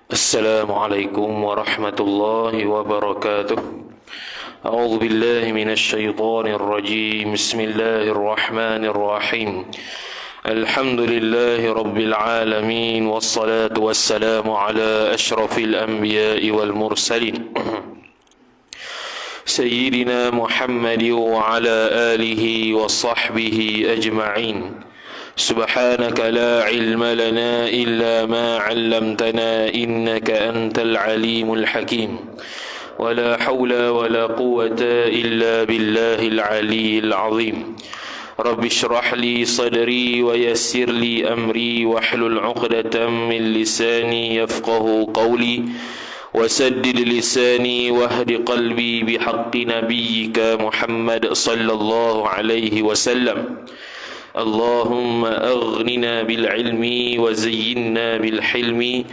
السلام عليكم ورحمة الله وبركاته. أعوذ بالله من الشيطان الرجيم. بسم الله الرحمن الرحيم. الحمد لله رب العالمين، والصلاة والسلام على أشرف الأنبياء والمرسلين سيدنا محمد وعلى آله وصحبه أجمعين. سبحانك لا علم لنا إلا ما علمتنا إنك أنت العليم الحكيم. ولا حول ولا قوة إلا بالله العلي العظيم. رب اشرح لي صدري ويسر لي أمري واحلل عقدة من لساني يفقه قولي وسدد لساني واهد قلبي بحق نبيك محمد صلى الله عليه وسلم. اللهم أغننا بالعلم وزينا بالحلم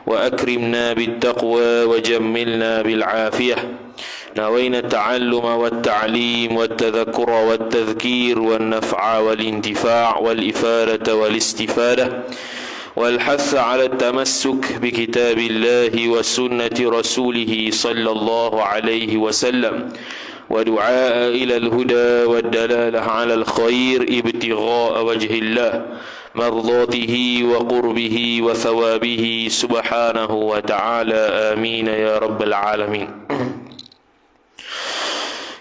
وأكرمنا بالتقوى وجملنا بالعافية. نوينا التعلم والتعليم والتذكر والتذكير والنفع والانتفاع والإفادة والاستفادة والحث على التمسك بكتاب الله وسنة رسوله صلى الله عليه وسلم، ودعاء إلى الهدى والدلالة على الخير ابتغاء وجه الله مرضاته وقربه وثوابه سبحانه وتعالى. آمين يا رب العالمين.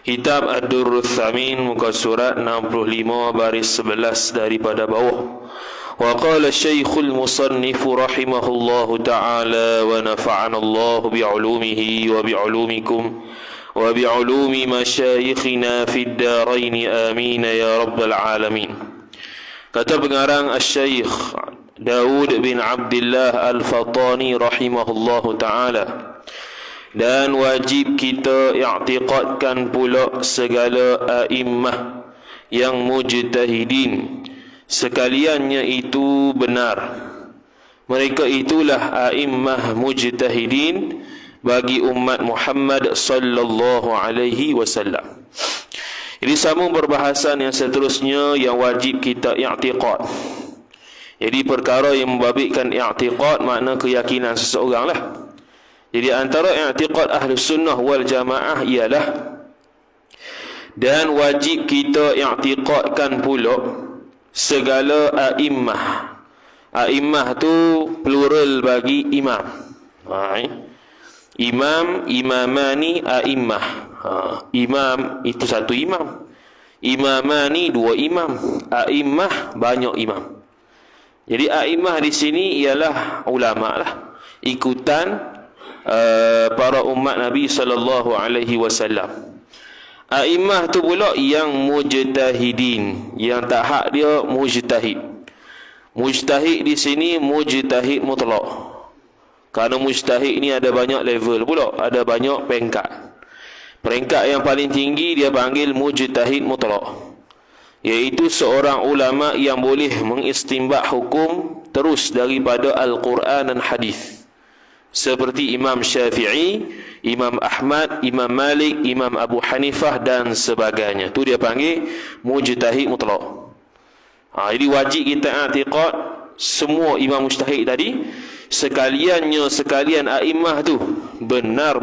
Kitab Ad-Durrul Tsamin, muka surat 65 baris 11 daripada bawah. Wa qala Syekhul Musannif rahimahullahu ta'ala wa nafa'ana Allah bi'ulumihi wa bi'ulumikum wa bi'ulumi masyayikhina fid darain amin ya rabbal alamin. Kata pengarang Asy-Syaikh Daud bin Abdullah Al-Fatani rahimahullahu ta'ala, dan wajib kita i'tiqadkan pula segala a'immah yang mujtahidin sekaliannya itu benar. Mereka itulah a'immah mujtahidin bagi umat Muhammad sallallahu alaihi wasallam. Jadi sambung perbahasan yang seterusnya yang wajib kita i'tiqad. Jadi perkara yang membabitkan i'tiqad makna keyakinan seseorang lah. Jadi antara i'tiqad Ahlus Sunnah wal Jamaah ialah, dan wajib kita i'tiqadkan pula segala a'immah. A'immah tu plural bagi imam. Imam, imamani, a'immah. Imam itu satu imam, imamani dua imam, a'immah banyak imam. Jadi a'immah di sini ialah ulama lah, ikutan para umat Nabi sallallahu alaihi wasallam. A'immah tu pula yang mujtahidin, yang tak hak dia mujtahid. Mujtahid di sini mujtahid mutlak. Kerana mujtahid ni ada banyak level pula, ada banyak peringkat. Peringkat yang paling tinggi dia panggil mujtahid mutlak, iaitu seorang ulama yang boleh mengistinbat hukum terus daripada Al-Quran dan hadis. Seperti Imam Syafi'i, Imam Ahmad, Imam Malik, Imam Abu Hanifah dan sebagainya. Tu dia panggil mujtahid mutlak. Jadi wajib kita i'tiqad semua imam mujtahid tadi, sekalian a'immah tu benar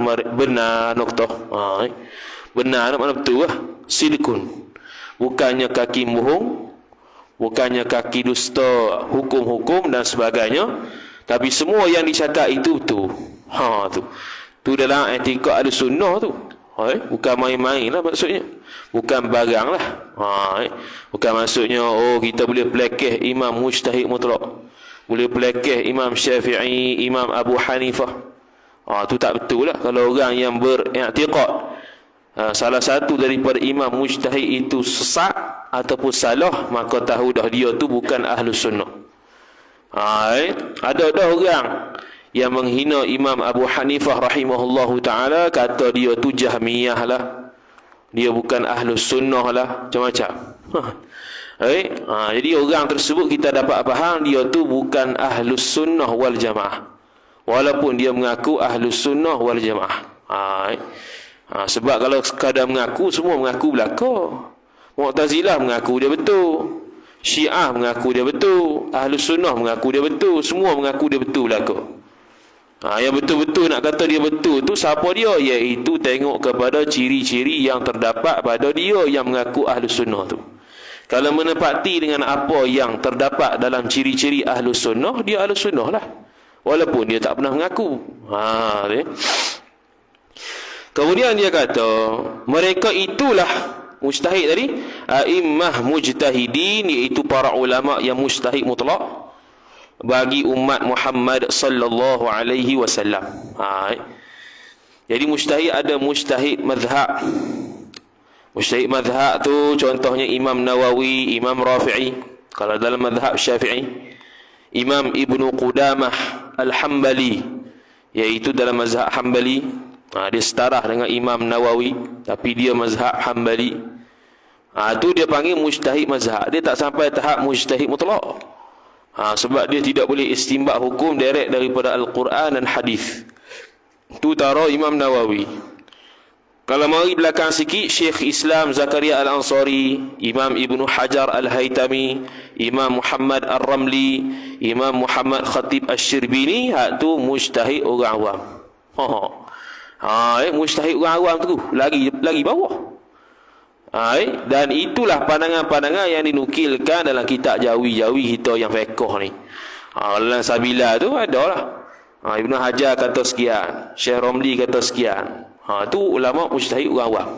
noktah. Benar makna betul lah, sidqun. Bukannya kaki bohong, bukannya kaki dusta hukum-hukum dan sebagainya, tapi semua yang dicakap itu betul. Tu dalam i'tiqad Ahlus Sunnah tu. Bukan main-main lah maksudnya. Bukan barang lah. Bukan maksudnya kita boleh pelekeh imam mujtahid mutlak, boleh pelekeh Imam Syafi'i, Imam Abu Hanifah. Tu tak betul lah. Kalau orang yang beriktiqad salah satu daripada imam mujtahid itu sesat ataupun salah, maka tahu dah dia tu bukan Ahlus Sunnah. Ada orang yang menghina Imam Abu Hanifah rahimahullahu ta'ala, kata dia tu Jahmiyah lah, dia bukan Ahlus Sunnah lah, macam-macam. Jadi orang tersebut kita dapat faham dia tu bukan Ahlus Sunnah wal Jamaah, walaupun dia mengaku Ahlus Sunnah wal Jamaah. Sebab kalau sekadar mengaku, semua mengaku belaka. Mu'tazilah mengaku dia betul, Syiah mengaku dia betul, Ahlus Sunnah mengaku dia betul, semua mengaku dia betul belaka. Yang betul-betul nak kata dia betul tu siapa dia? Iaitu tengok kepada ciri-ciri yang terdapat pada dia yang mengaku Ahlus Sunnah tu. Kalau menepati dengan apa yang terdapat dalam ciri-ciri Ahlus Sunnah, dia Ahlus Sunnah lah, walaupun dia tak pernah mengaku. Kemudian dia kata mereka itulah mujtahid tadi, a'immah mujtahidin, iaitu para ulama yang mujtahid mutlak bagi umat Muhammad sallallahu alaihi wasallam. Jadi mujtahid ada mujtahid mazhab. Mujtahid mazhab tu contohnya Imam Nawawi, Imam Rafi'i. Kalau dalam mazhab Syafi'i, Imam Ibnu Qudamah Al-Hambali, iaitu dalam mazhab Hambali. Dia setara dengan Imam Nawawi, tapi dia mazhab Hambali. Tu dia panggil mujtahid mazhab. Dia tak sampai tahap mujtahid mutlak. Sebab dia tidak boleh istinbat hukum direct daripada Al-Quran dan Hadis. Tu tara Imam Nawawi. Kalau mari belakang sikit, Syekh Islam Zakaria Al-Ansari, Imam Ibnu Hajar Al-Haytami, Imam Muhammad Ar-Ramli, Imam Muhammad Khatib Asy-Syirbini, tu mujtahid orang awam. Mujtahid orang awam tu lagi bawah. Dan itulah pandangan-pandangan yang dinukilkan dalam kitab jawi-jawi kita yang fiqh ni. Dalam Sabila tu ada lah. Ibnu Hajar kata sekian, Syekh Romli kata sekian. Tu ulama mujtahid orang awam.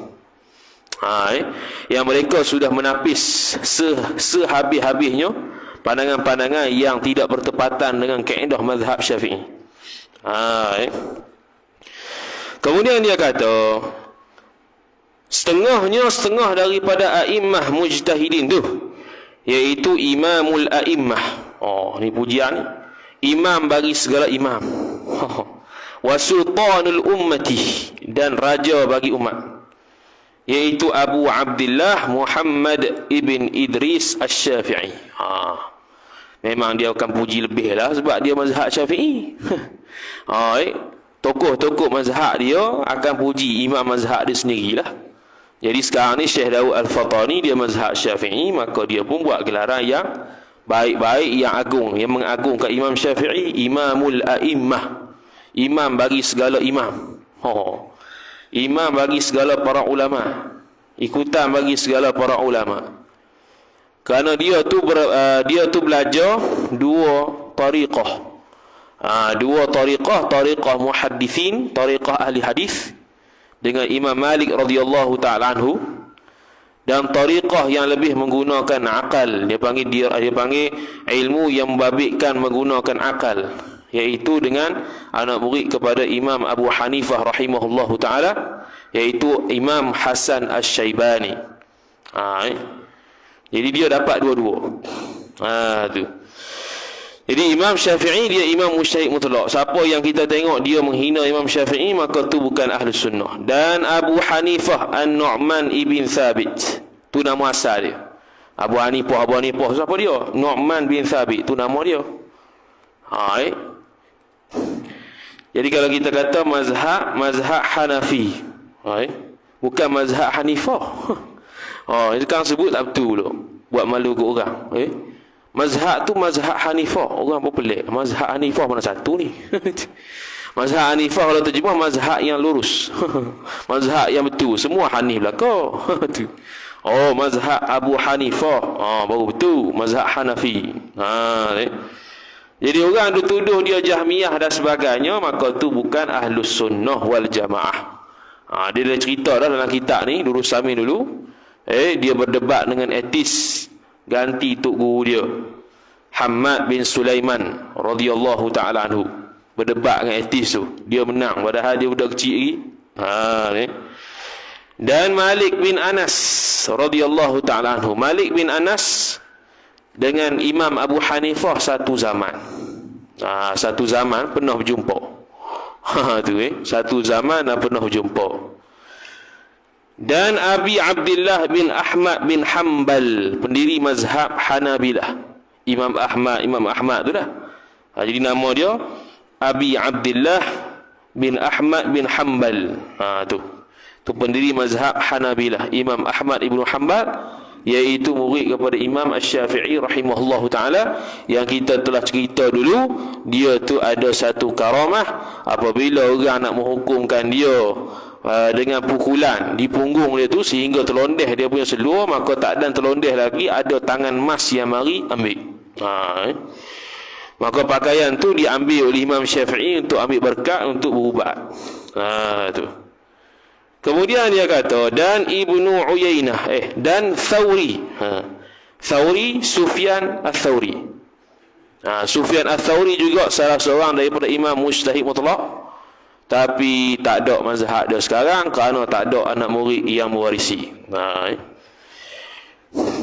Yang mereka sudah menapis sehabis-habisnya pandangan-pandangan yang tidak bertepatan dengan kaedah mazhab Syafi'i. Kemudian dia kata setengah daripada a'immah mujtahidin tu, iaitu imamul a'immah. Ni pujian ni. Imam bagi segala imam. Wa sultanul ummati, dan raja bagi umat, iaitu Abu Abdullah Muhammad ibn Idris Asy-Syafi'i. Memang dia akan puji lebih lah sebab dia mazhab Syafi'i. Tokoh-tokoh mazhab dia akan puji imam mazhab dia sendirilah. Jadi sekarang ni Syekh Daud Al-Fatani dia mazhab Syafi'i, maka dia pun buat gelaran yang baik-baik, yang agung, yang mengagungkan Imam Syafi'i, Imamul A'immah, imam bagi segala imam. Imam bagi segala para ulama, ikutan bagi segala para ulama. Kerana dia tu belajar dua tariqah. Dua tariqah muhaddithin, tariqah ahli hadis dengan Imam Malik radhiyallahu ta'ala anhu, dan tariqah yang lebih menggunakan akal. Dia panggil ilmu yang membabitkan menggunakan akal, iaitu dengan anak murid kepada Imam Abu Hanifah rahimahullahu ta'ala, iaitu Imam Hasan Asy-Syaibani. Jadi dia dapat dua-dua. Tu. Jadi Imam Syafi'i dia imam mujtahid mutlak. Siapa yang kita tengok dia menghina Imam Syafi'i, maka tu bukan Ahlus Sunnah. Dan Abu Hanifah An-Nu'man ibn Thabit, tu nama asal dia. Abu Hanifah siapa dia? Nu'man bin Thabit, tu nama dia. Jadi kalau kita kata mazhab Hanafi, bukan mazhab Hanifah. Itu kan sebut tak betul loh. Buat malu ke orang. Mazhab tu mazhab Hanifah. Orang pun pelik. Mazhab Hanifah mana satu ni? Mazhab Hanifah kalau terjemah mazhab yang lurus. Mazhab yang betul. Semua Hanif belaka. Mazhab Abu Hanifah. Baru betul. Mazhab Hanafi. Jadi orang dituduh dia Jahmiyah dan sebagainya, maka tu bukan Ahlus Sunnah wal Jamaah. Dia dah cerita dah dalam kitab ni, Lurus Samin dulu. Dia berdebat dengan etis, ganti tok guru dia Hammad bin Sulaiman radhiyallahu taala anhu, berdebat dengan etis tu, dia menang padahal dia budak kecil lagi. Dan Malik bin Anas radhiyallahu taala anhu, Malik bin Anas dengan Imam Abu Hanifah satu zaman. Satu zaman pernah berjumpa. Satu zaman dah pernah berjumpa. Dan Abi Abdullah bin Ahmad bin Hanbal, pendiri mazhab Hanabilah. Imam Ahmad tu dah. Jadi nama dia Abi Abdullah bin Ahmad bin Hanbal. Tu pendiri mazhab Hanabilah. Imam Ahmad ibnu Hanbal iaitu murid kepada Imam Asy-Syafi'i rahimahullahu taala, yang kita telah cerita dulu. Dia tu ada satu karamah, apabila orang nak menghukumkan dia dengan pukulan di punggung dia tu sehingga terlondeh dia punya seluar, maka tak ada terlondeh lagi, ada tangan emas yang mari ambil. Maka pakaian tu diambil oleh Imam Syafi'i untuk ambil berkat, untuk berubat. Tu. Kemudian dia kata, dan Ibnu Uyainah, dan Thawri. Thawri, Sufyan Ats-Tsauri. Sufyan Ats-Tsauri juga salah seorang daripada imam mujtahid mutlak, tapi tak ada mazhab dia sekarang kerana tak ada anak murid yang mewarisi.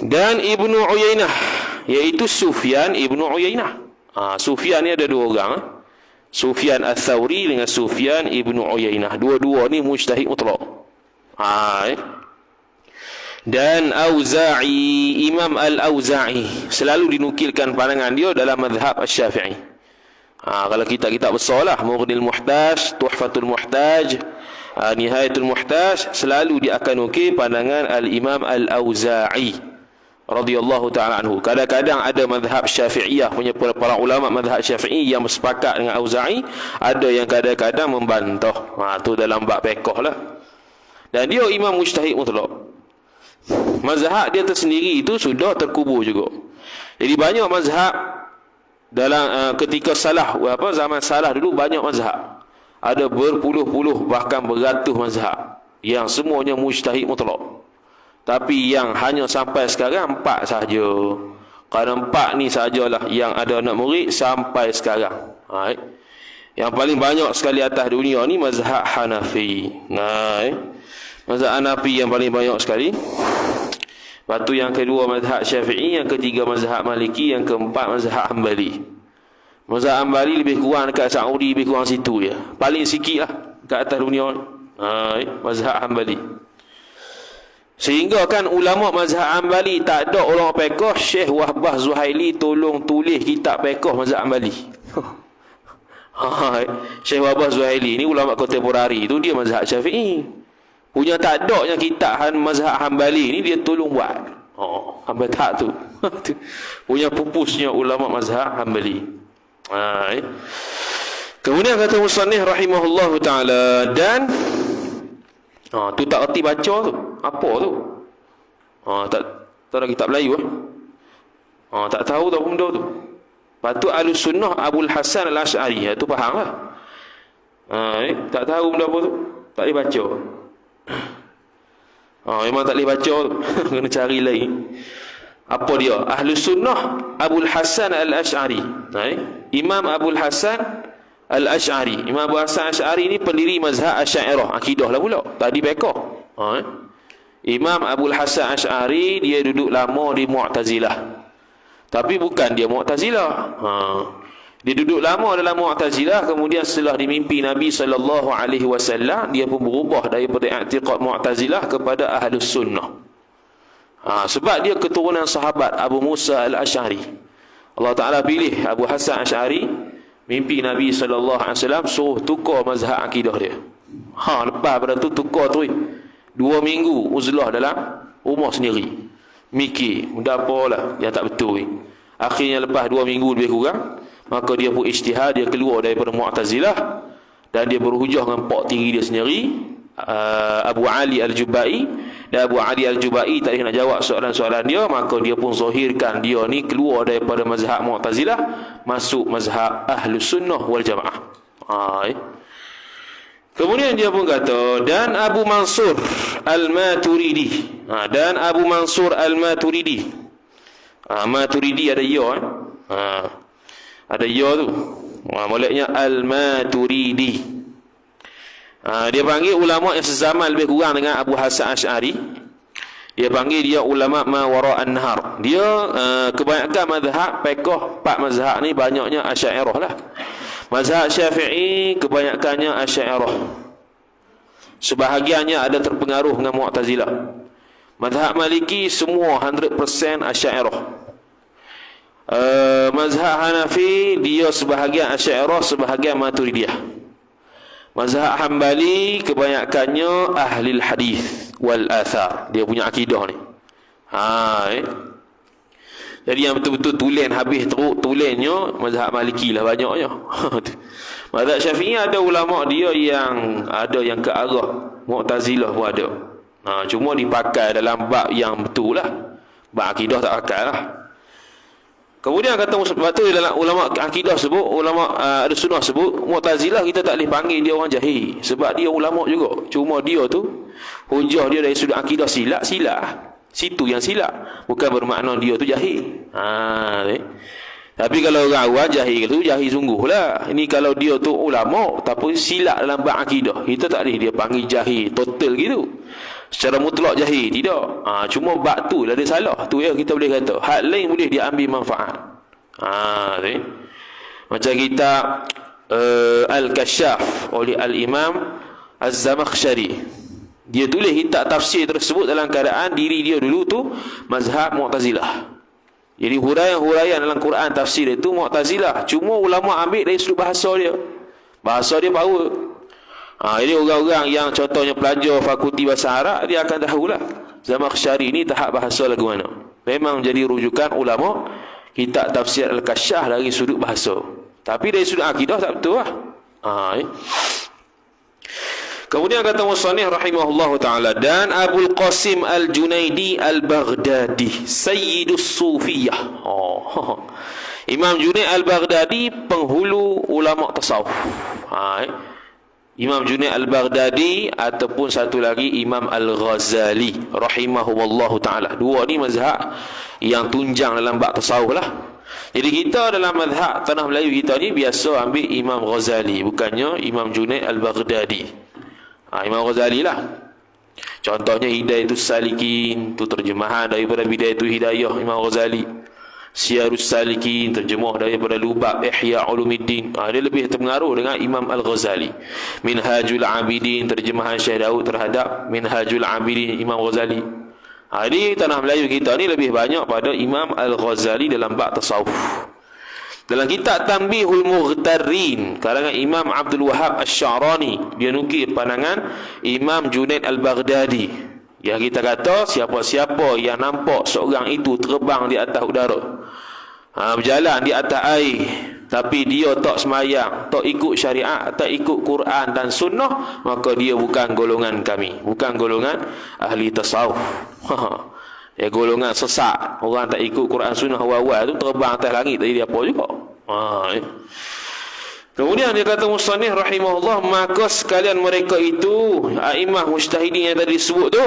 Dan Ibnu Uyainah, iaitu Sufyan Ibnu Uyainah. Sufyan ni ada dua orang. Sufyan Ats-Tsauri dengan Sufyan Ibnu Uyainah. Dua-dua ni mujtahid mutlak. Dan Auza'i, Imam Al-Auza'i, selalu dinukilkan pandangan dia dalam mazhab Asy-Syafi'i. Kalau kitab-kitab besar lah, Mughnil Muhtaj, Tuhfatul Muhtaj, Nihayatul Muhtaj, selalu dia akan nukil pandangan Al-Imam Al-Auza'i radhiyallahu ta'ala anhu. Kadang-kadang ada mazhab Syafi'iyah punya para ulama mazhab Syafi'i yang bersepakat dengan Auza'i, ada yang kadang-kadang membantah. Tu dalam bab fiqh lah. Dan dia imam mujtahid mutlak. Mazhab dia tersendiri itu sudah terkubur juga. Jadi banyak mazhab dalam ketika zaman salah dulu, banyak mazhab. Ada berpuluh-puluh bahkan beratus mazhab yang semuanya mujtahid mutlak. Tapi yang hanya sampai sekarang 4 sahaja. Kerana 4 ni sahajalah yang ada anak murid sampai sekarang. Yang paling banyak sekali atas dunia ni mazhab Hanafi. Mazhab Hanafi yang paling banyak sekali. Lepas tu yang kedua mazhab Syafi'i, yang ketiga mazhab Maliki, yang keempat mazhab Hanbali. Mazhab Hanbali lebih kurang dekat Saudi, lebih kurang situ je. Paling sikit lah kat atas dunia ni. Mazhab Hanbali. Sehingga kan ulama mazhab Hanbali tak ada orang fiqh, Syekh Wahbah Zuhaili tolong tulis kitab fiqh mazhab Hanbali. Syekh Wahbah Zuhaili ni ulama kontemporari tu, dia mazhab Syafi'i. Punya tak ada yang kitab mazhab Hanbali ni dia tolong buat. Hamba tak tu. Punya pupusnya ulama mazhab Hanbali. Kemudian kata musannif rahimahullahu taala, dan tu tak erti baca tu. Apa tu? Tak ada kitab Melayu tak tahu tak benda tu. Lepas tu Ahlus Sunnah Abul Hasan Al-Asy'ari, tu faham lah. Tak tahu benda apa tu, tak boleh baca. Memang tak boleh baca tu. Kena cari lain. Apa dia? Ahlus Sunnah Abul Hasan Al-Asy'ari. Imam Abul Hasan Al-Asy'ari. Imam Abul Hasan Al-Asy'ari ni pendiri mazhab Asy'ariyah, akidah lah pula, tadi fiqh. Imam Abul Hasan Asy'ari dia duduk lama di Mu'tazilah. Tapi bukan dia Mu'tazilah. Dia duduk lama dalam Mu'tazilah, kemudian setelah dimimpi Nabi SAW, dia pun berubah daripada i'tiqad Mu'tazilah kepada Ahlus Sunnah. Sebab dia keturunan sahabat Abu Musa Al-Asy'ari. Allah Ta'ala pilih Abu Hasan Asy'ari, mimpi Nabi SAW, suruh tukar mazhab akidah dia. Lepas pada tu tukar tu 2 minggu uzlah dalam rumah sendiri, mikir benda apalah yang tak betul. Akhirnya lepas 2 minggu lebih kurang, maka dia pun ijtihad, dia keluar daripada Mu'tazilah dan dia berhujah dengan pak tiri dia sendiri, Abu Ali Al-Jubai. Dan Abu Ali Al-Jubai tak nak jawab soalan-soalan dia, maka dia pun zahirkan dia ni keluar daripada mazhab Mu'tazilah, masuk mazhab Ahlus Sunnah wal Jamaah. Kemudian dia pun kata, dan Abu Mansur Al-Maturidi. Dan Abu Mansur Al-Maturidi. Maturidi ada ya. Ada ya tu. Moleknya Al-Maturidi. Dia panggil ulama yang sezaman lebih kurang dengan Abu Hasan Asy'ari. Dia panggil dia ulama ma wara an-nahar. Dia kebanyakan mazhab fiqh 4 mazhab ni banyaknya Asy'ariyah lah. Mazhab Syafi'i kebanyakannya Asy'ariyah. Sebahagiannya ada terpengaruh dengan Mu'tazilah. Mazhab Maliki semua 100% Asy'ariyah. Mazhab Hanafi dia sebahagian Asy'ariyah, sebahagian Maturidiyah. Mazhab Hanbali kebanyakannya Ahlil Hadis wal Athar. Dia punya akidah ni. Jadi yang betul-betul tulen habis teruk tulennya mazhab Maliki lah banyaknya. Mazhab Syafi'i ada ulama dia yang ada yang ke arah Mu'tazilah pun ada. Cuma dipakai dalam bab yang betul lah. Bab akidah tak pakai lah. Kemudian kata sebab tu dalam ulama akidah sebut, ulama ada sunnah sebut, Mu'tazilah kita tak boleh panggil dia orang jahil sebab dia ulama juga. Cuma dia tu hujah dia dari sudut akidah silap. Situ yang silap. Bukan bermakna dia tu jahil. Tapi kalau orang awam jahil tu jahil sungguh lah. Ini kalau dia tu ulama tapi silap dalam bab akidah, kita tak boleh dia panggil jahil total gitu. Secara mutlak jahil tidak. Cuma bab tu lah dia salah. Tu ya kita boleh kata. Hak lain boleh dia ambil manfaat. Macam kitab Al-Kashaf oleh Al-Imam Az-Zamakhsyari. Dia tulis kitab tafsir tersebut dalam keadaan diri dia dulu tu mazhab Mu'tazilah. Jadi huraian dalam Quran tafsir itu Mu'tazilah. Cuma ulama ambil dari sudut bahasa dia. Bahasa dia power. Jadi orang-orang yang contohnya pelajar fakulti bahasa Arab, dia akan tahulah Zamakhsyari ni tahap bahasa lagu mana. Memang jadi rujukan ulama kitab tafsir Al-Kashaf dari sudut bahasa. Tapi dari sudut akidah tak betul lah. Kemudian kata musannif rahimahullahu taala, dan Abul Qasim Al-Junaidi Al-Baghdadi Sayyidus Sufiyah. Imam Junaid Al-Baghdadi penghulu ulama tasawuf. Imam Junaid Al-Baghdadi ataupun satu lagi Imam Al-Ghazali rahimahullahu taala. Dua ni mazhab yang tunjang dalam bab tasawuf lah. Jadi kita dalam mazhab tanah Melayu kita ni biasa ambil Imam Ghazali, bukannya Imam Junaid Al-Baghdadi. Imam Ghazali lah. Contohnya Hidayatus Salikin, tu terjemahan daripada Bidayatul Hidayah Imam Ghazali. Syiarus Salikin, terjemah daripada Lubab Ihya Ulumuddin. Dia lebih terpengaruh dengan Imam Al-Ghazali. Minhajul Abidin, terjemahan Syekh Daud terhadap Minhajul Abidin Imam Ghazali. Di tanah Melayu kita ni lebih banyak pada Imam Al-Ghazali dalam bab tasawuf. Dalam kitab Tanbihul Mughtarrin karangan Imam Abdul Wahhab Asy-Sya'rani, dia nukil pandangan Imam Junaid Al-Baghdadi yang kita kata siapa-siapa yang nampak seorang itu terbang di atas udara, berjalan di atas air, tapi dia tak semayang, tak ikut syariat, tak ikut Quran dan sunnah, maka dia bukan golongan kami, bukan golongan ahli tasawuf. Golongan sesat. Orang tak ikut Quran sunnah awal-awal tu terbang atas langit tadi dia apa juga. Kemudian dia kata musannif rahimahullah, maka sekalian mereka itu a'immah mujtahidin yang tadi disebut tu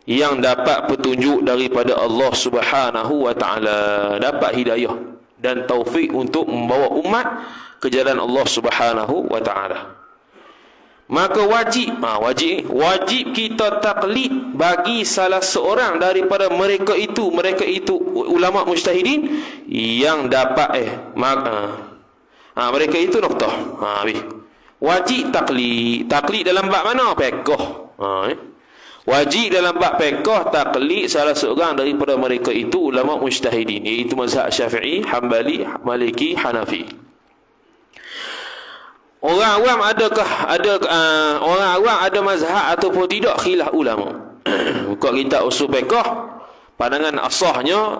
yang dapat petunjuk daripada Allah Subhanahu wa taala, dapat hidayah dan taufik untuk membawa umat ke jalan Allah Subhanahu wa taala. Maka wajib kita taklid bagi salah seorang daripada mereka itu ulama mujtahidin yang dapat mereka itu noktah. Wajib taklid dalam bab mana? Fiqh. Wajib dalam bab fiqh taklid salah seorang daripada mereka itu ulama mujtahidin, iaitu mazhab Syafi'i, Hambali, Maliki, Hanafi. Orang awam orang awam ada mazhab ataupun tidak, khilaf ulama. Buka kitab usul fiqh, pandangan asahnya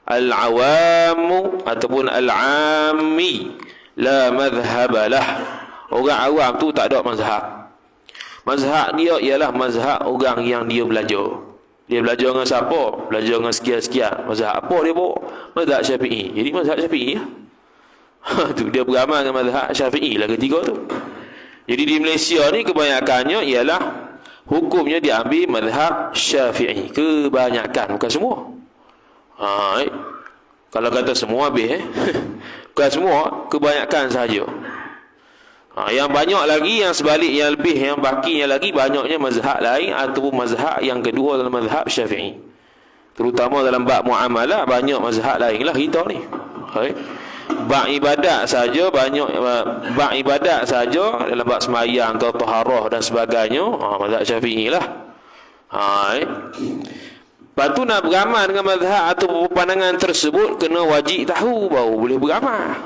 al-awamu ataupun al-ammi la madhhabalah. Orang awam tu tak ada mazhab. Mazhab dia ialah mazhab orang yang dia belajar. Dia belajar dengan siapa? Belajar dengan sekian-sekian. Mazhab apa dia bawa? Mazhab Syafi'i. Jadi mazhab Syafi'i lah. Tu dia beramal dengan mazhab Syafi'i lah ketiga tu. Jadi di Malaysia ni kebanyakannya ialah hukumnya diambil mazhab Syafi'i. Kebanyakan, bukan semua. Kalau kata semua habis bukan semua, kebanyakan sahaja. Yang banyak lagi, yang sebalik, yang lebih, yang bakinya lagi banyaknya mazhab lain ataupun mazhab yang kedua dalam mazhab Syafi'i. Terutama dalam bab muamalah banyak mazhab lain lah kita ni. Bab ibadat saja banyak, bab ibadat saja dalam bab sembahyang atau taharah dan sebagainya, mazhab Syafi'i lah. Lepas tu nak beramal dengan mazhab atau pandangan tersebut, kena wajib tahu baru boleh beramal.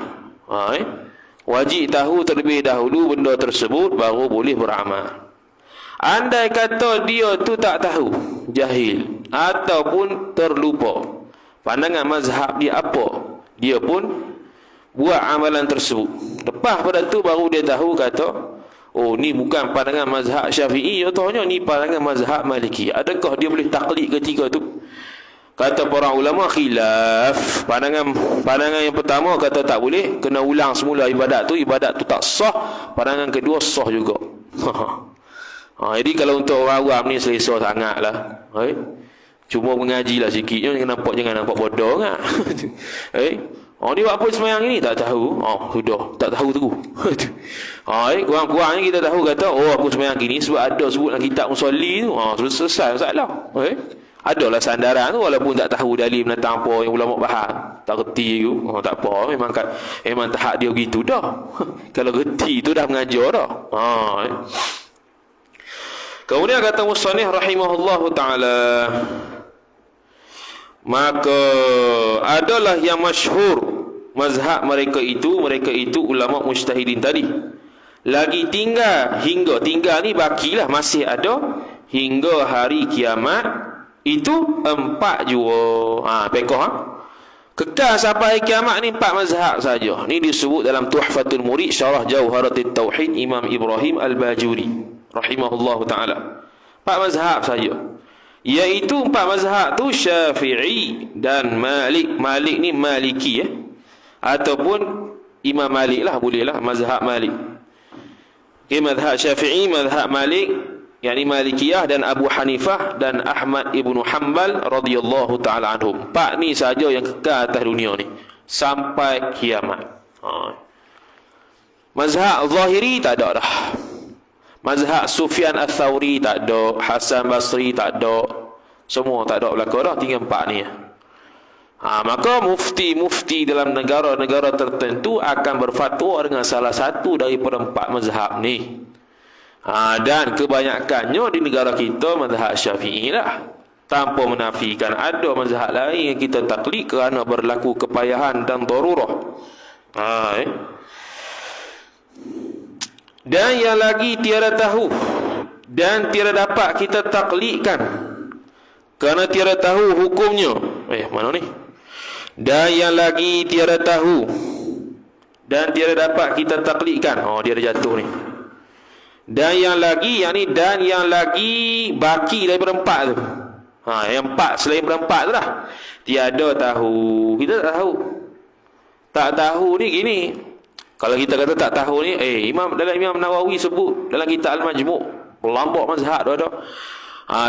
Wajib tahu terlebih dahulu benda tersebut baru boleh beramal. Andai kata dia tu tak tahu, jahil, ataupun terlupa pandangan mazhab dia apa, dia pun buat amalan tersebut. Lepas pada tu baru dia tahu, kata, oh ni bukan pandangan mazhab Syafi'i, contohnya ni pandangan mazhab Maliki. Adakah dia boleh taklid ketika tu? Kata para ulama khilaf. Pandangan yang pertama kata tak boleh, kena ulang semula ibadat tu tak sah. Pandangan kedua sah juga. Jadi kalau untuk orang awam ni selesa sangatlah. Cuma mengajilah sikitnya, jangan nampak bodoh kan. Ni buat apa semayang ni? Tak tahu. Sudah, tak tahu tu. Kurang-kurangnya kita tahu, kata, aku semayang gini sebab ada sebut dalam kitab musalli tu. Selesai masalah. Adalah sandaran tu, walaupun tak tahu dalil menentang apa yang ulama bahas. Tak reti tu. Tak apa, memang tahap dia gitu dah. Kalau reti tu dah mengajar dah. Kemudian kata musannif rahimahullahu ta'ala, maka adalah yang masyhur mazhab mereka itu ulama mujtahidin tadi. Lagi tinggal ni bakilah, masih ada hingga hari kiamat itu 4 jua. Kekal sampai hari kiamat ni 4 mazhab saja. Ni disebut dalam Tuhfatul Murid Syarah Jauharatul Tauhid Imam Ibrahim Al-Bajuri rahimahullahu ta'ala. 4 mazhab saja, iaitu 4 mazhab tu Syafi'i dan Malik. Malik ni Maliki ataupun Imam Malik lah, boleh lah, mazhab Malik. Mazhab Syafi'i, mazhab Malik, yakni Malikiyah, dan Abu Hanifah dan Ahmad ibnu Hanbal radhiyallahu ta'ala anhum. 4 ni saja yang kekal atas dunia ni sampai kiamat. Mazhab Zahiri tak ada dah. Mazhab Sufyan Ats-Tsauri tak ada, Hasan Basri tak ada, semua tak ada belaka dah, tinggal 4 ni. Maka mufti-mufti dalam negara-negara tertentu akan berfatwa dengan salah satu daripada 4 mazhab ni. Dan kebanyakannya di negara kita mazhab Syafi'i lah, tanpa menafikan ada mazhab lain yang kita taklid kerana berlaku kepayahan dan darurah. Dan yang lagi tiada tahu dan tiada dapat kita taklidkan kerana tiada tahu hukumnya. Mana ni? Dan yang lagi tiada tahu dan tiada dapat kita taklidkan. Dia ada jatuh ni. Dan yang lagi, dan yang lagi baki daripada 4 tu. Yang 4 selain daripada 4 tu dah tiada tahu. Kita tak tahu. Tak tahu ni gini. Kalau kita kata tak tahu ni, Imam Nawawi sebut dalam kitab Al-Majmu', pelambak mazhab tu ada.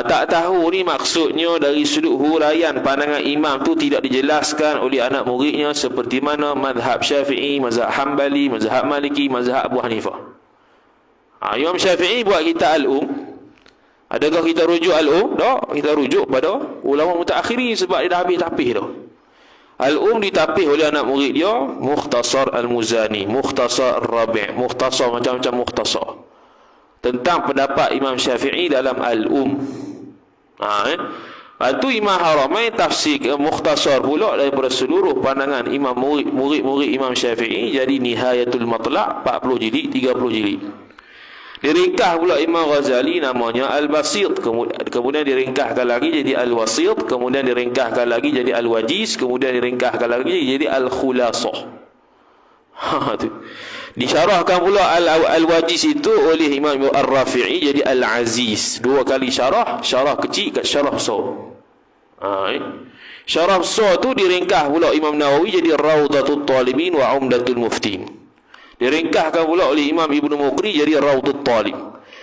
Tak tahu ni maksudnya dari sudut huraian pandangan imam tu tidak dijelaskan oleh anak muridnya seperti mana mazhab Syafi'i, mazhab Hanbali, mazhab Maliki, mazhab Abu Hanifah. Imam Syafi'i buat kitab Al-Um. Adakah kita rujuk Al-Um? Tak, kita rujuk pada ulama mutaakhirin sebab dia dah habis tapih dah. Al-Um ditapih oleh anak murid dia, Mukhtasar Al-Muzani, Mukhtasar Ar-Rabi', Mukhtasar macam-macam mukhtasar tentang pendapat Imam Syafi'i dalam Al-Um. Itu Imam Haramain tafsir mukhtasar pula daripada seluruh pandangan imam murid-murid Imam Syafi'i, jadi Nihayatul Matlaq 40 jilid, 30 jilid. Diringkas pula Imam Ghazali namanya Al-Basit, kemudian diringkaskan lagi jadi Al-Wasit, kemudian diringkaskan lagi jadi Al-Wajiz, kemudian diringkaskan lagi jadi Al-Khulasah. Disyarahkan pula Al-Wajiz itu oleh Imam Ar-Rafi'i jadi Al-Aziz. 2 kali syarah kecil kat syarah besar. Syarah besar tu diringkas pula Imam Nawawi jadi Rawdatul Talibin wa Umdatul Muftin. Diringkaskan pula oleh Imam Ibnu Muqri jadi Rawdut Talib.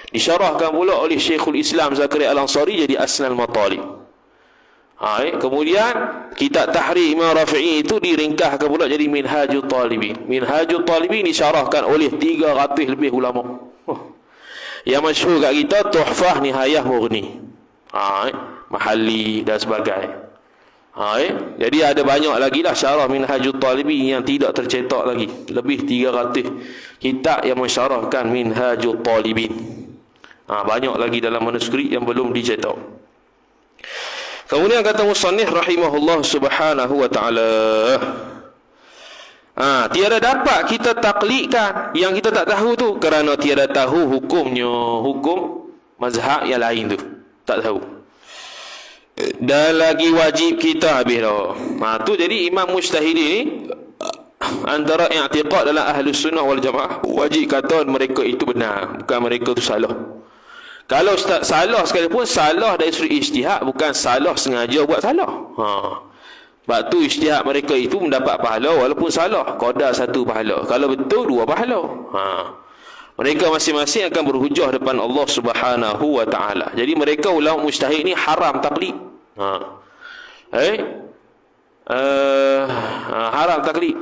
Disyarahkan pula oleh Syekhul Islam Zakaria Al-Ansari jadi Asnal Matalib. Kemudian kitab Tahrir Imam Rafi'i itu diringkaskan pula jadi Minhajul Talibin. Minhajul Talibin disyarahkan oleh 300 lebih ulama. Yang masyhur kat kita Tuhfah Nihayah Mughni, Mahalli dan sebagainya. Jadi ada banyak lagi lah syarah Minhajul Talibin yang tidak tercetak lagi. Lebih 300 kitab yang mensyarahkan Minhajul Talibin. Banyak lagi dalam manuskrip yang belum dicetak. Kemudian kata musannif rahimahullah subhanahu wa ta'ala, tiada dapat kita taklidkan yang kita tak tahu tu kerana tiada tahu hukumnya, hukum mazhab yang lain tu tak tahu. Dan lagi wajib kita habis dah. Tu jadi imam mujtahid ni antara i'tiqad dalam Ahlus Sunnah wal Jamaah, wajib kata mereka itu benar, bukan mereka itu salah. Kalau ustaz salah sekalipun, salah dari sudut ijtihad, bukan salah sengaja buat salah. Sebab tu ijtihad mereka itu mendapat pahala walaupun salah, qadar satu pahala. Kalau betul, dua pahala. Mereka masing-masing akan berhujah depan Allah Subhanahu wa taala. Jadi mereka ulama mujtahid ni haram taklid. Haram taklid.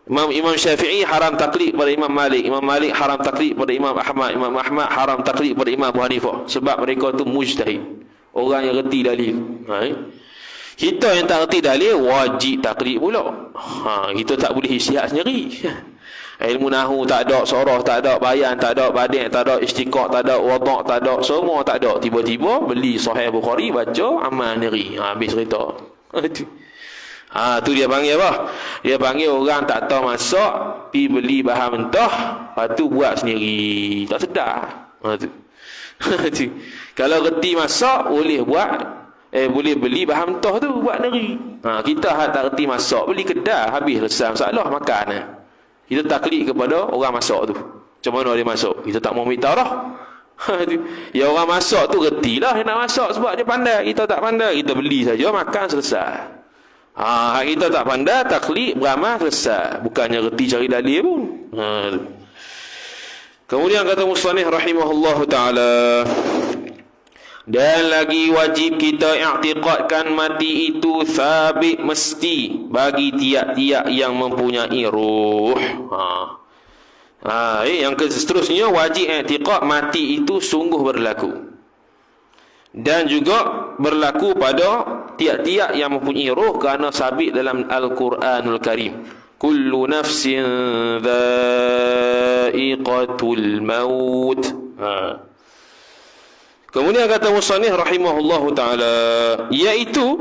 Imam Syafi'i haram taklid pada Imam Malik. Imam Malik haram taklid pada Imam Ahmad. Imam Ahmad haram taklid pada Imam Abu Hanifah. Sebab mereka tu mujtahid, orang yang reti dalil. Kita yang tak reti dalil wajib taklid pula. Kita tak boleh ijtihad sendiri. Ilmu nahu tak ada, sorah tak ada, bayan tak ada, badai tak ada, istiqaq tak ada, wadak tak ada, semua tak ada. Tiba-tiba beli Sahih Bukhari, baca, amal sendiri. Habis cerita. Tu dia panggil apa? Dia panggil orang tak tahu masak, pi beli bahan mentah, lepas tu buat sendiri. Tak sedar. Kalau reti masak, boleh buat, boleh beli bahan mentah tu, buat sendiri. Kita tak reti masak, beli kedai, habis selesai masalah, makan. Kita taklid kepada orang masak tu. Macam mana dia masak? Kita tak mau minta dah. Ya orang masak tu reti lah dia nak masak sebab dia pandai. Kita tak pandai, kita beli saja, makan, selesai. Kita tak pandai, taklid, beramal, selesai. Bukannya reti cari dalil pun. Kemudian kata musannif rahimahullah ta'ala, dan lagi wajib kita i'tiqadkan mati itu sabit mesti bagi tiap-tiap yang mempunyai ruh. Yang seterusnya wajib i'tiqad mati itu sungguh berlaku. Dan juga berlaku pada tiap-tiap yang mempunyai ruh kerana sabit dalam Al-Quranul Karim. Kullu nafsin dha'iqatul maut. Kemudian kata musannif rahimahullahu ta'ala, iaitu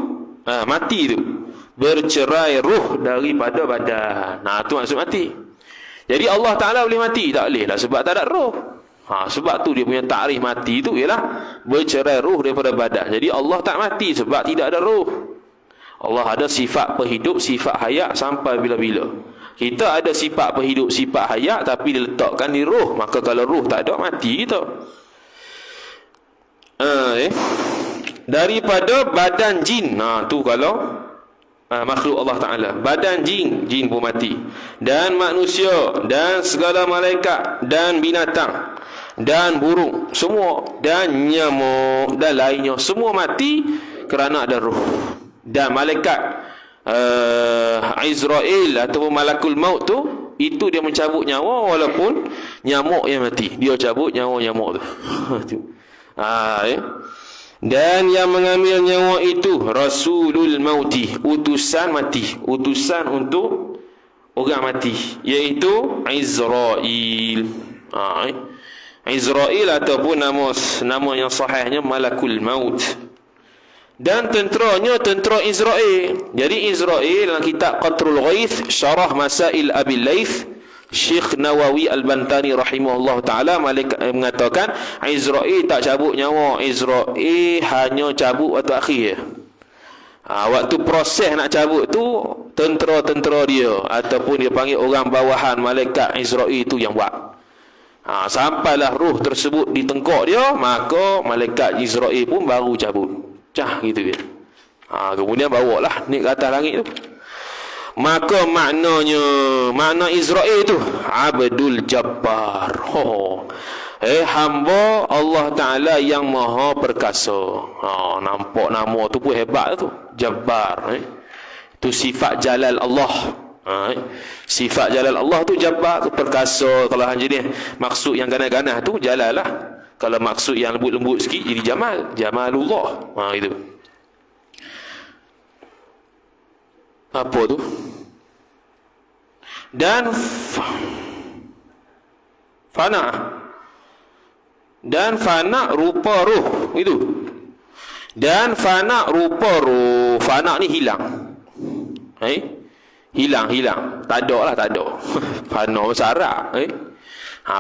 mati itu bercerai ruh daripada badan. Itu maksud mati. Jadi Allah Ta'ala boleh mati? Tak boleh lah, sebab tak ada ruh. Sebab tu dia punya takrif mati itu ialah bercerai ruh daripada badan. Jadi Allah tak mati sebab tidak ada ruh. Allah ada sifat perhidup, sifat hayat sampai bila-bila. Kita ada sifat perhidup, sifat hayat, tapi diletakkan di ruh. Maka kalau ruh tak ada, mati kita. Daripada badan jin. Tu kalau makhluk Allah Ta'ala. Badan jin, jin pun mati. Dan manusia, dan segala malaikat, dan binatang, dan burung, semua, dan nyamuk, dan lainnya, semua mati kerana ada ruh. Dan malaikat Izrail ataupun malakul maut tu, itu dia mencabut nyawa walaupun nyamuk yang mati. Dia cabut nyawa nyamuk tu. Dan yang mengambil nyawa itu Rasulul Mauti, utusan mati, utusan untuk orang mati, iaitu Izrail. Izrail ataupun nama yang sahihnya Malakul Maut. Dan tenteranya tentera Izrail. Jadi Izrail dalam kitab Qatrul Ghaith Syarah Masail Abil Laith, Syekh Nawawi Al-Bantani rahimahullah ta'ala mengatakan Izrail tak cabut nyawa. Izrail hanya cabut waktu akhir. Waktu proses nak cabut tu, tentera-tentera dia ataupun dia panggil orang bawahan malaikat Izrail tu yang buat. Sampailah ruh tersebut di tengkok dia, maka malaikat Izrail pun baru cabut. Gitu dia. Kemudian bawalah naik ke atas langit tu. Maka makna Izrail tu Abdul Jabbar. Hamba Allah Ta'ala yang maha perkasa. Nampak nama tu pun hebat tu, Jabbar. Itu sifat jalal Allah. Sifat jalal Allah tu Jabbar tu, perkasa. Kalau jenis maksud yang ganas-ganas tu jalal lah. Kalau maksud yang lembut-lembut sikit jadi jamal, jamalullah. Itu apa tu? Dan fana. Dan fana rupa ruh itu. Dan fana rupa ruh. Fana ni hilang. Hilang. Tak ada lah, tak ada. Fana bahasa Arab.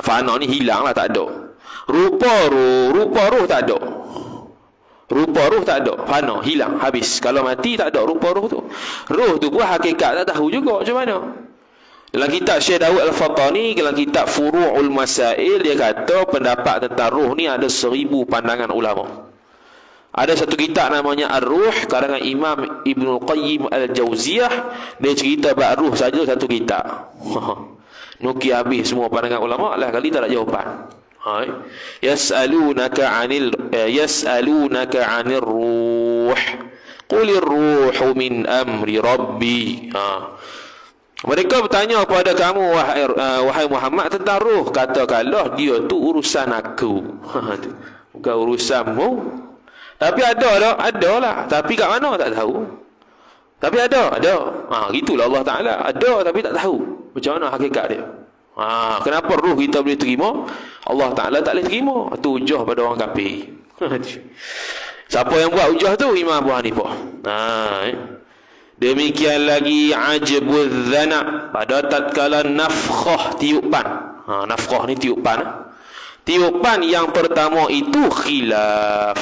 Fana ni hilang lah, tak ada. Rupa ruh tak ada. Rupa roh tak ada, fana, hilang, habis. Kalau mati tak ada rupa roh tu. Roh tu pun hakikat tak tahu juga macam mana. Dalam kitab Syekh Daud Al-Fatani, dalam kitab Furu'ul Masail, dia kata pendapat tentang roh ni ada 1000 pandangan ulama. Ada satu kitab namanya Ar-Ruh, karangan Imam Ibnul Qayyim Al-Jauziyah. Dia cerita bab ruh saja satu kitab. Nukil habis semua pandangan ulama lah, kali tak ada jawapan. Yas'alunaka 'anil ruh. Qulir ruhu min amri rabbi. Mereka bertanya kepada kamu, wahai Muhammad, tentang roh. Katakanlah dia tu urusan aku. Bukan urusanmu. Tapi ada lah. Tapi kat mana tak tahu. Tapi ada. Gitulah Allah Ta'ala. Ada tapi tak tahu macam mana hakikat dia. Kenapa roh kita boleh terima, Allah Ta'ala tak boleh terima? Itu hujah pada orang kafir. Siapa yang buat hujah tu? Imam Abu Hanifah. Demikian lagi ajbul dhana, pada tatkala nafkhah, tiupan. Nafkhah ni tiupan. Tiupan yang pertama itu khilaf.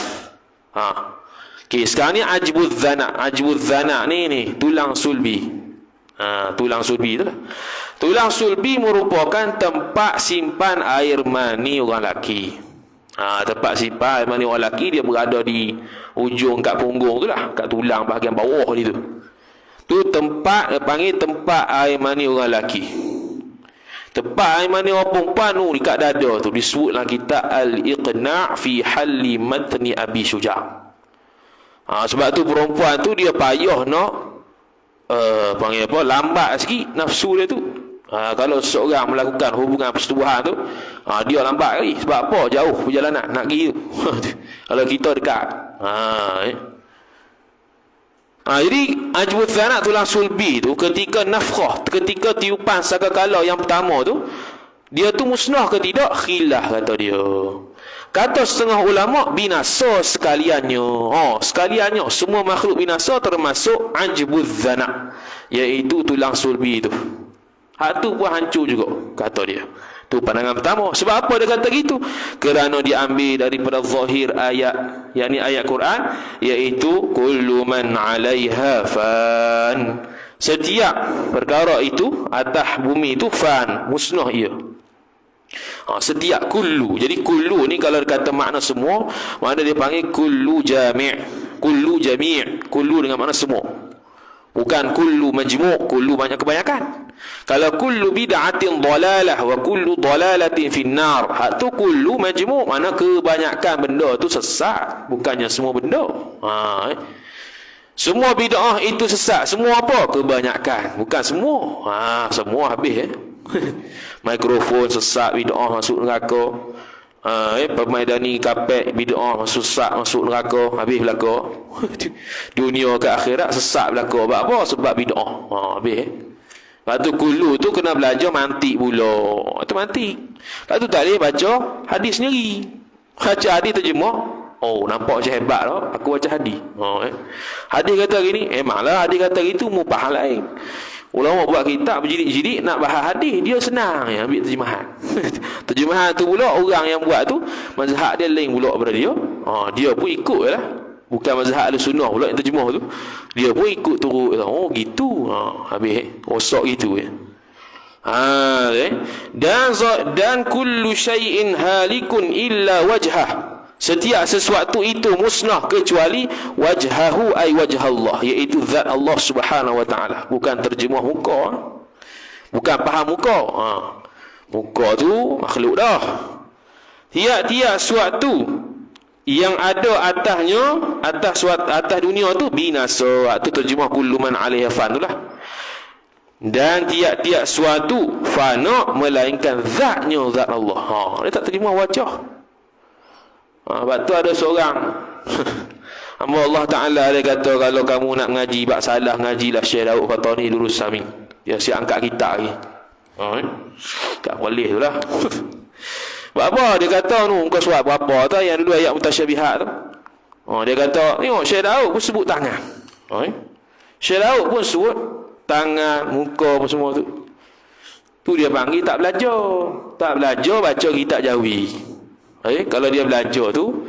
Okay, sekarang ni ajbul dhana. Ajbul dhana ni tulang sulbi. Tulang sulbi tu lah. Tulang sulbi merupakan tempat simpan air mani orang lelaki. Tempat simpan air mani orang lelaki, dia berada di ujung kat punggung tu lah, kat tulang bahagian bawah ni tu. Tu tempat, dia panggil tempat air mani orang lelaki. Tempat air mani orang perempuan tu dekat dada tu disebut dalam kitab Al-Iqna' fi Halli Matni Abi Syuja'. Sebab tu perempuan tu dia payah nak panggil apa, lambat sikit nafsu dia tu. Kalau seseorang melakukan hubungan persetubuhan tu, dia lambat kali. Sebab apa? Jauh perjalanan nak pergi tu. Kalau kita dekat. Jadi ajbul dhana, tulang sulbi tu, ketika nafkhah, ketika tiupan sakakala yang pertama tu, dia tu musnah ke tidak? Khilaf kata dia. Kata setengah ulama, binasa sekaliannya. Sekaliannya, semua makhluk binasa termasuk ajbul dhana, iaitu tulang sulbi tu. Hak tu pun hancur juga, kata dia. Tu pandangan pertama. Sebab apa dia kata gitu? Kerana diambil daripada zahir ayat, yakni ayat Quran, iaitu kullu man 'alaiha fan. Setiap perkara itu atas bumi itu fan, musnah ia. Setiap kullu. Jadi kullu ni kalau dia kata makna semua, makna dia panggil kullu jami'. Kullu jami'. Kullu dengan makna semua. Bukan kullu majmu', kullu banyak kebanyakan. Kalau kullu bid'atin dhalalah wa kullu dhalalatin finnar, hak tu kullu majmu', mana kebanyakan benda tu sesat, bukannya semua benda. Semua bid'ah itu sesat. Semua apa? Kebanyakan, bukan semua. Semua habis mikrofon sesat, bid'ah masuk neraka. Permaidani kapek bid'ah sesat masuk neraka, habis belaka. Dunia ke akhirat sesat belaka. Sebab apa? Sebab bid'ah. Habis. Lepas tu kullu tu kena belajar mantik pula. Itu mantik. Lepas tu tak boleh baca hadis sendiri. Baca hadis terjemah. Nampak macam hebat lah, aku baca hadis. Hadis kata gini, memanglah hadis kata gitu, mubah lain. Ulama buat kitab berjilid-jilid nak bahas hadis, dia senang ambil terjemahan. Terjemahan tu pula orang yang buat tu mazhab dia lain pula daripada dia. Dia pun ikut lah. Bukan mazhab Ahlussunnah pula yang terjemah tu. Dia pun ikut turut. Gitu. Habis rosak gitu dan kullu syai'in halikun illa wajhah. Setiap sesuatu itu musnah kecuali wajhahu, ay wajh Allah, iaitu zat Allah Subhanahu wa taala. Bukan terjemah muka. Bukan faham muka. Muka tu makhluk dah. Tiap-tiap suatu yang ada atasnya, atas dunia tu binasa. Itu terjemah kullu man 'alaiha fan tu lah. Dan tiap-tiap suatu fana melainkan zatnya zat Allah. Dia tak terjemah wajah. Sebab tu ada seorang hamba Allah Ta'ala, dia kata kalau kamu nak ngaji bak salah, ngajilah Syekh Daud Fatani dulu Sami. Dia siap angkat kita lagi. Tak boleh tu lah. Sebab apa? Dia kata muka surat berapa tu yang dulu ayat mutasyabihat tu. Dia kata tengok Syekh Daud pun sebut tangan. Syekh Daud pun sebut tangan, muka apa semua tu. Tu dia panggil tak belajar. Tak belajar baca kitab Jawi. Kalau dia belajar tu,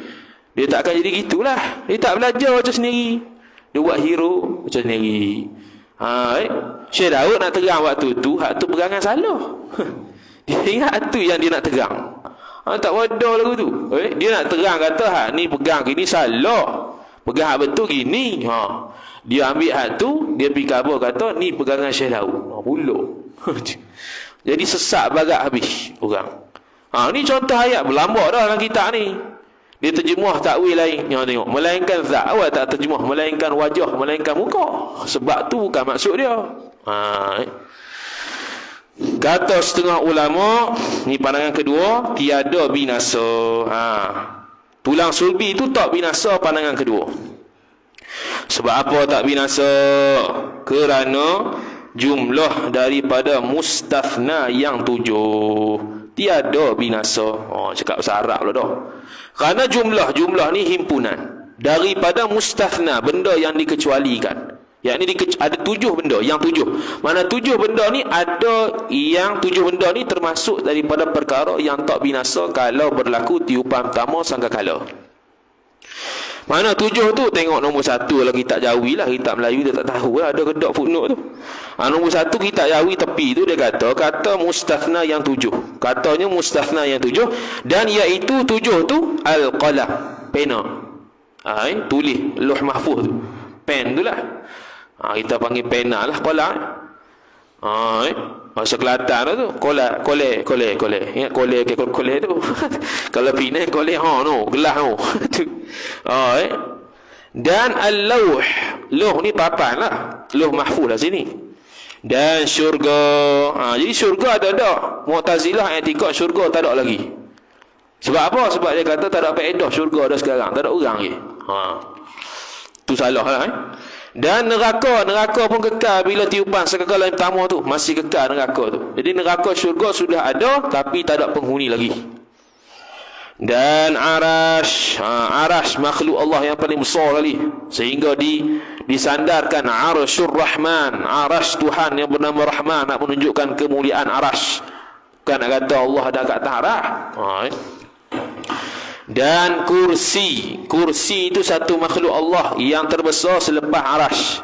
Dia tak akan jadi gitulah. Dia tak belajar macam sendiri. Dia buat hero macam sendiri. Syekh Daud nak terang waktu tu, hak tu pegangan salah. Dia ingat tu yang dia nak terang. Tak wadah lagu tu. Dia nak terang kata hak ni pegang gini salah. Pegang hak betul gini. Dia ambil hak tu, dia pergi khabar kata ni pegangan Syekh Daud. Pula. Jadi sesak bagak habis orang. Ni contoh ayat berlambak dah dalam kitab ni. Dia terjemuh takwil lain. Tengok, melainkan zat. Awak tak terjemuh melainkan wajah, melainkan muka. Sebab tu bukan maksud dia. Kata setengah ulama, ni pandangan kedua, tiada binasa. Tulang sulbi tu tak binasa, pandangan kedua. Sebab apa tak binasa? Kerana jumlah daripada mustafna yang 7 tiada binasa. Cakap bahasa Arab lah dah. Kerana jumlah ni himpunan daripada mustafna, benda yang dikecualikan. Yakni ada 7 benda, yang 7. Mana 7 benda ni ada, yang 7 benda ni termasuk daripada perkara yang tak binasa kalau berlaku tiupan pertama sangkakala. Mana 7 tu? Tengok nombor 1 lah, kitab Jawi lah, kitab Melayu dia tak tahu lah, ada kedak footnote tu. Nombor 1 kitab Jawi tepi tu dia kata mustafna yang 7. Katanya mustafna yang 7, dan iaitu 7 tu al-qalam, pena. Tulis Lauh Mahfuz tu, pen tu lah. Kita panggil pena lah, qalam. Bahasa Kelantan tu kole. Ingat kole tu. Kalau Penang kole no, gelas no. Dan al-lauh, lauh ni papan lah, Lauh Mahfuz lah sini. Dan syurga. Jadi syurga ada dah. Mu'tazilah i'tikad syurga tak ada lagi. Sebab apa? Sebab dia kata tak ada faedah syurga dah sekarang, tak ada orang lagi. Tu salah lah. Dan neraka pun kekal bila tiupan sekekal yang pertama tu, masih kekal neraka tu. Jadi neraka syurga sudah ada tapi tak ada penghuni lagi. Dan arash, arash makhluk Allah yang paling besar kali, sehingga disandarkan arsyur rahman, arash Tuhan yang bernama Rahman, nak menunjukkan kemuliaan arash. Bukan nak kata Allah ada kat atas arash. Dan kursi itu satu makhluk Allah yang terbesar selepas arash.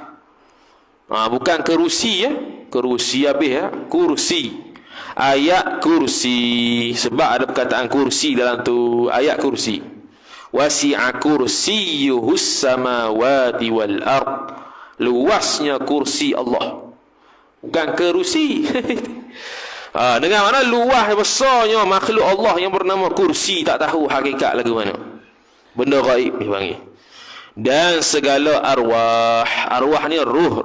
Bukan kerusi ya. Kerusi habis ya. Kursi. Ayat kursi. Sebab ada perkataan kursi dalam tu. Ayat kursi. Wasi'a kursiyuhus samawati wal ard. Luasnya kursi Allah. Bukan kerusi. Dengan mana luas besarnya makhluk Allah yang bernama kursi, tak tahu hakikat lagu mana. Benda gaib dipanggil. Dan segala arwah ni ruh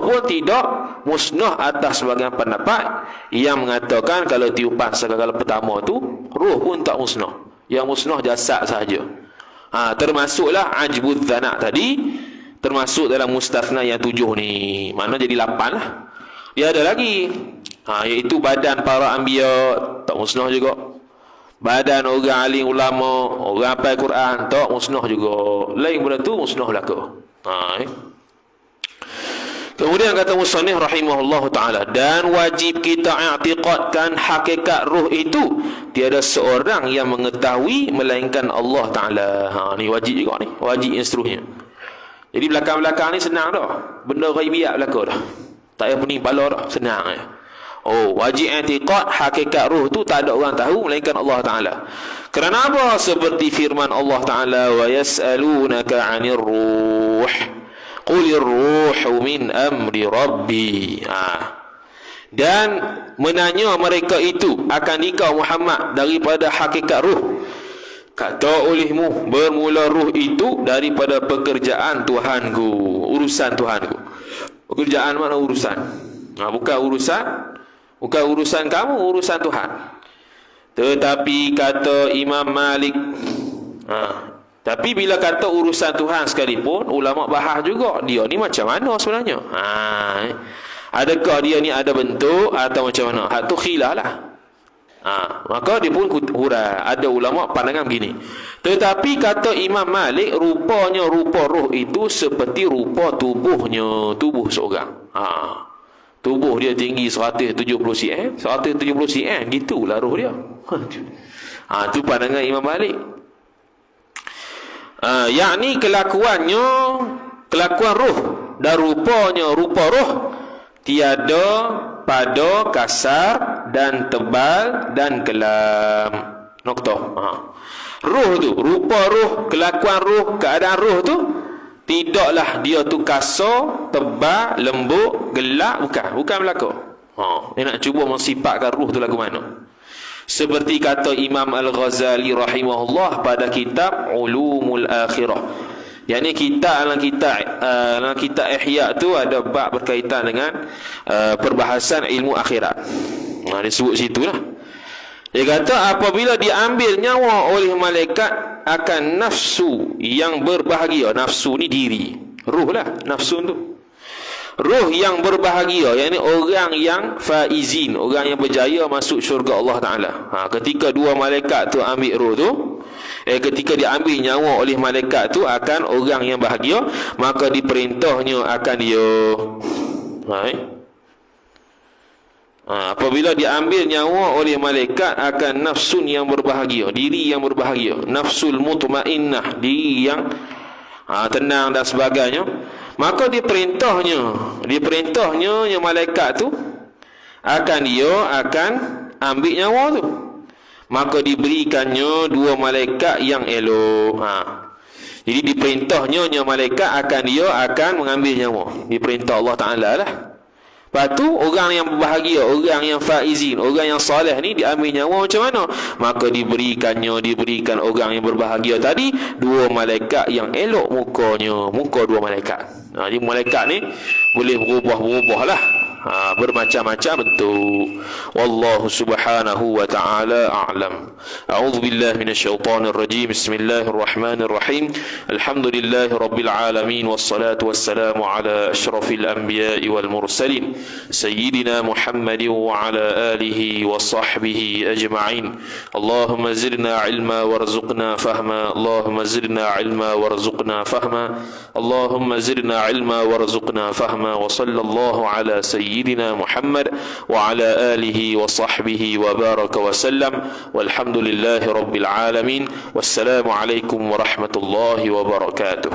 pun tidak musnah atas sebagian pendapat yang mengatakan kalau tiupan segala pertama tu ruh pun tak musnah. Yang musnah jasad sahaja. Termasuklah ajbuz zanak tadi, termasuk dalam mustafna yang 7 ni. Mana jadi 8 lah. Dia ada lagi, iaitu badan para anbiya, tak musnah juga. Badan orang alim ulama, orang hafal Quran, tak musnah juga. Lain benda tu musnah belaka. Kemudian kata musannif rahimahullah ta'ala, dan wajib kita i'tiqadkan hakikat ruh itu tiada seorang yang mengetahui melainkan Allah Ta'ala. Ni wajib juga ni, wajib yang seterusnya. Jadi belakang-belakang ni senang dah, benda ghaibiyat belaka dah, tak payah pening kepala dah, senang ya. Wajib i'tiqad hakikat ruh tu tak ada orang tahu melainkan Allah Ta'ala. Kerana apa? Seperti firman Allah Ta'ala, wa yas'alunaka 'anir ruh qulir ruhu min amri rabbi. Dan menanya mereka itu akan engkau Muhammad daripada hakikat ruh. Kata olehmu, bermula ruh itu daripada pekerjaan Tuhanku, urusan Tuhanku. Pekerjaan mana urusan? Bukan urusan kamu, urusan Tuhan. Tetapi kata Imam Malik, tapi bila kata urusan Tuhan sekalipun, ulama bahas juga dia ni macam mana sebenarnya. Adakah dia ni ada bentuk atau macam mana? Hak tu khilaf lah. Maka dia pun hurai. Ada ulama pandangan begini. Tetapi kata Imam Malik, rupanya rupa roh itu seperti rupa tubuhnya, tubuh seorang. Tubuh dia tinggi 170 cm, 170 cm, gitulah roh dia. Itu pandangan Imam Malik. yakni kelakuannya kelakuan roh, dan rupanya rupa roh tiada pada kasar dan tebal dan kelam. Noktah. Roh tu, rupa roh, kelakuan roh, keadaan roh tu tidaklah dia tu kasar, tebal, lembut, gelap, bukan berlaku. Dia nak cuba mensifatkan roh tu lagu mana. Seperti kata Imam Al-Ghazali rahimahullah pada kitab Ulumul Akhirah. Yang ni dalam kitab Ihya tu ada bab berkaitan dengan perbahasan ilmu akhirat. Dia sebut situ lah. Dia kata apabila diambil nyawa oleh malaikat akan nafsu yang berbahagia. Nafsu ni diri, ruh lah nafsu tu. Ruh yang berbahagia, yakni orang yang faizin, orang yang berjaya masuk syurga Allah Ta'ala. Ketika dua malaikat tu ambil ruh tu, ketika diambil nyawa oleh malaikat tu akan orang yang bahagia, maka diperintahnya akan dia apabila diambil nyawa oleh malaikat akan nafsun yang berbahagia, diri yang berbahagia, nafsul mutmainnah, diri yang tenang dan sebagainya, maka diperintahnya yang malaikat tu akan ambil nyawa tu, maka diberikannya dua malaikat yang elok. Jadi diperintahnya yang malaikat akan mengambil nyawa, diperintah Allah Ta'ala lah. Lepas tu orang yang berbahagia, orang yang faizin, orang yang soleh ni diambil nyawa macam mana? Maka diberikan orang yang berbahagia tadi dua malaikat yang elok muka dua malaikat. Jadi malaikat ni boleh berubah-ubah lah, bermacam-macam bentuk. Wallahu subhanahu wa ta'ala a'lam. A'udzu billahi minasyaitonir rajim. Bismillahirrahmanirrahim. Alhamdulillahi rabbil alamin, wassalatu wassalamu ala asyrafil anbiya'i wal mursalin sayyidina Muhammadin wa ala alihi wa sahbihi ajma'in. Allahumma zidna ilma warzuqna fahma. Allahumma zidna ilma warzuqna fahma. Allahumma zidna ilma warzuqna fahma. Wa sallallahu ala sayyidina Muhammad wa ala alihi wa sahbihi wa baraka wa sallam. Walhamdulillahi rabbil alamin. Wassalamu alaikum warahmatullahi wabarakatuh.